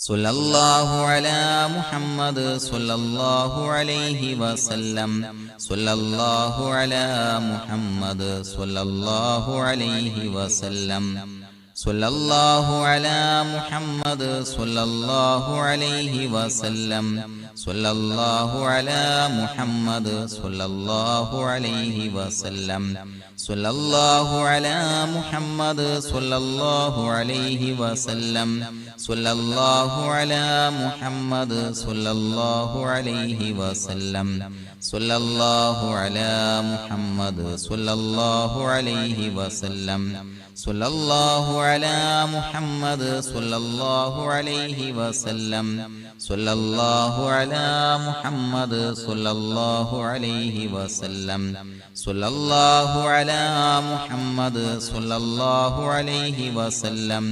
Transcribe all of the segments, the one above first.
സല്ലല്ലാഹു അലാ മുഹമ്മദ് സല്ലല്ലാഹു അലൈഹി വസല്ലം സല്ലല്ലാഹു അലാ മുഹമ്മദ് സല്ലല്ലാഹു അലൈഹി വസല്ലം സല്ലല്ലാഹു അലാ മുഹമ്മദ് സല്ലല്ലാഹു അലൈഹി വസല്ലം സല്ലല്ലാഹു അലാ മുഹമ്മദ് സല്ലല്ലാഹു അലൈഹി വസല്ലം സല്ലല്ലാഹു അലാ മുഹമ്മദ് സല്ലല്ലാഹു അലൈഹി വസല്ലം സല്ലല്ലാഹു അലാ മുഹമ്മദ് സല്ലല്ലാഹു അലൈഹി വസല്ലം സല്ലല്ലാഹു അലാ മുഹമ്മദ് സല്ലല്ലാഹു അലൈഹി വസല്ലം സല്ലല്ലാഹു അലാ മുഹമ്മദ് സല്ലല്ലാഹു അലൈഹി വസല്ലം സല്ലല്ലാഹു അലാ മുഹമ്മദ് സല്ലല്ലാഹു അലൈഹി വസല്ലം സല്ലല്ലാഹു അലാ മുഹമ്മദ് സല്ലല്ലാഹു അലൈഹി വസല്ലം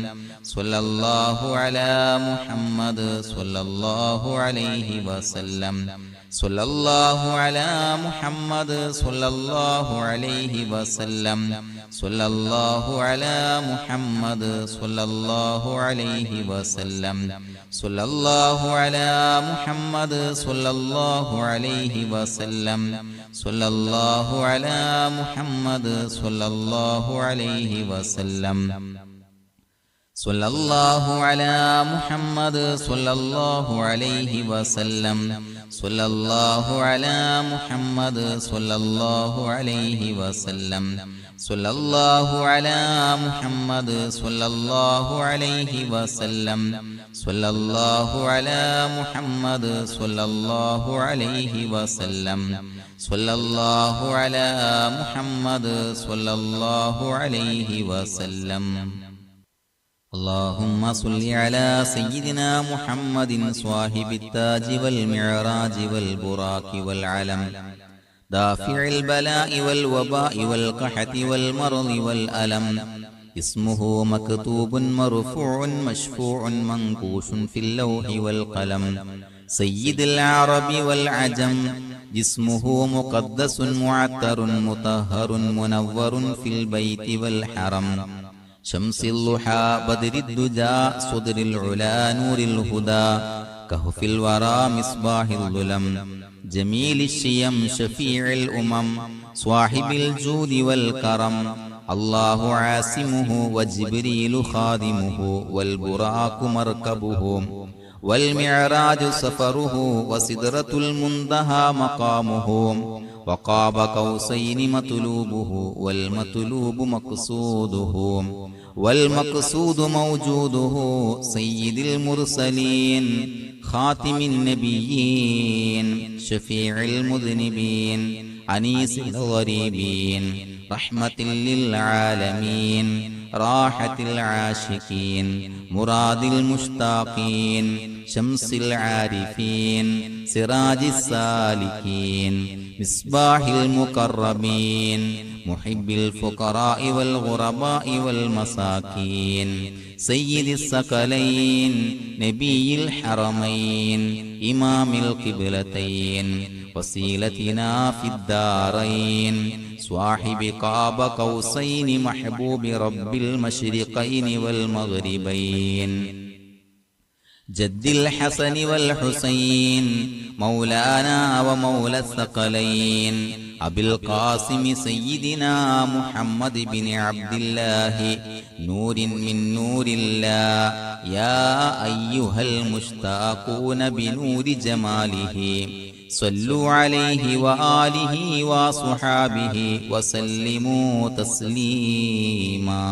സല്ലല്ലാഹു അലാ മുഹമ്മദ് സല്ലല്ലാഹു അലൈഹി വസല്ലം സല്ലല്ലാഹു അലാ മുഹമ്മദ് സല്ലല്ലാഹു അലൈഹി വസല്ലം സല്ലല്ലാഹു അലാ മുഹമ്മദ് സല്ലല്ലാഹു അലൈഹി വസല്ലം സല്ലല്ലാഹു അലാ മുഹമ്മദ് സല്ലല്ലാഹു അലൈഹി വസല്ലം സല്ലല്ലാഹു അലാ മുഹമ്മദ് സല്ലല്ലാഹു അലൈഹി വസല്ലം സല്ലല്ലാഹു അലാ മുഹമ്മദ് സല്ലല്ലാഹു അലൈഹി വസല്ലം സല്ലല്ലാഹു അലാ മുഹമ്മദ് സല്ലല്ലാഹു അലൈഹി വസല്ലം സല്ലല്ലാഹു അലാ മുഹമ്മദ് സല്ലല്ലാഹു അലൈഹി വസല്ലം സല്ലല്ലാഹു അലാ മുഹമ്മദ് സല്ലല്ലാഹു അലൈഹി വസല്ലം സല്ലല്ലാഹു അലാ മുഹമ്മദ് സല്ലല്ലാഹു അലൈഹി വസല്ലം اللهم صل على سيدنا محمد صاحب التاج والمعراج والبراق والعلم دافع البلاء والوباء والقحط والمرض والألم اسمه مكتوب مرفوع مشفوع منقوش في اللوح والقلم سيد العرب والعجم جسمه مقدس معطر مطهر منور في البيت والحرم شمس الضحى بدر الدجى صدر العلا نور الهدى كهف الورى مصباح الظلم جميل الشيم شفيع الأمم صاحب الجود والكرم الله عاصمه وجبريل خادمه والبراق مركبه والمعراج سفره وسدرة المنتهى مقامه وقاب قوسين مطلوبه والمطلوب مقصوده والمقصود موجوده سيد المرسلين خاتم النبيين شفيع المذنبين أنيس الغريبين رحمة للعالمين راحة العاشقين مراد المشتاقين شمس العارفين سراج السالكين مصباح المقربين محب الفقراء والغرباء والمساكين سيد الثقلين نبي الحرمين إمام القبلتين وسيلتنا في الدارين صاحب قاب قوسين محبوب رب المشرقين والمغربين جد الحسن والحسين مولانا ومولى الثقلين أبي القاسم سيدنا محمد بن عبد الله نور من نور الله يا أيها المشتاقون بنور جماله صلوا عليه وآله وصحابه وسلموا تسليما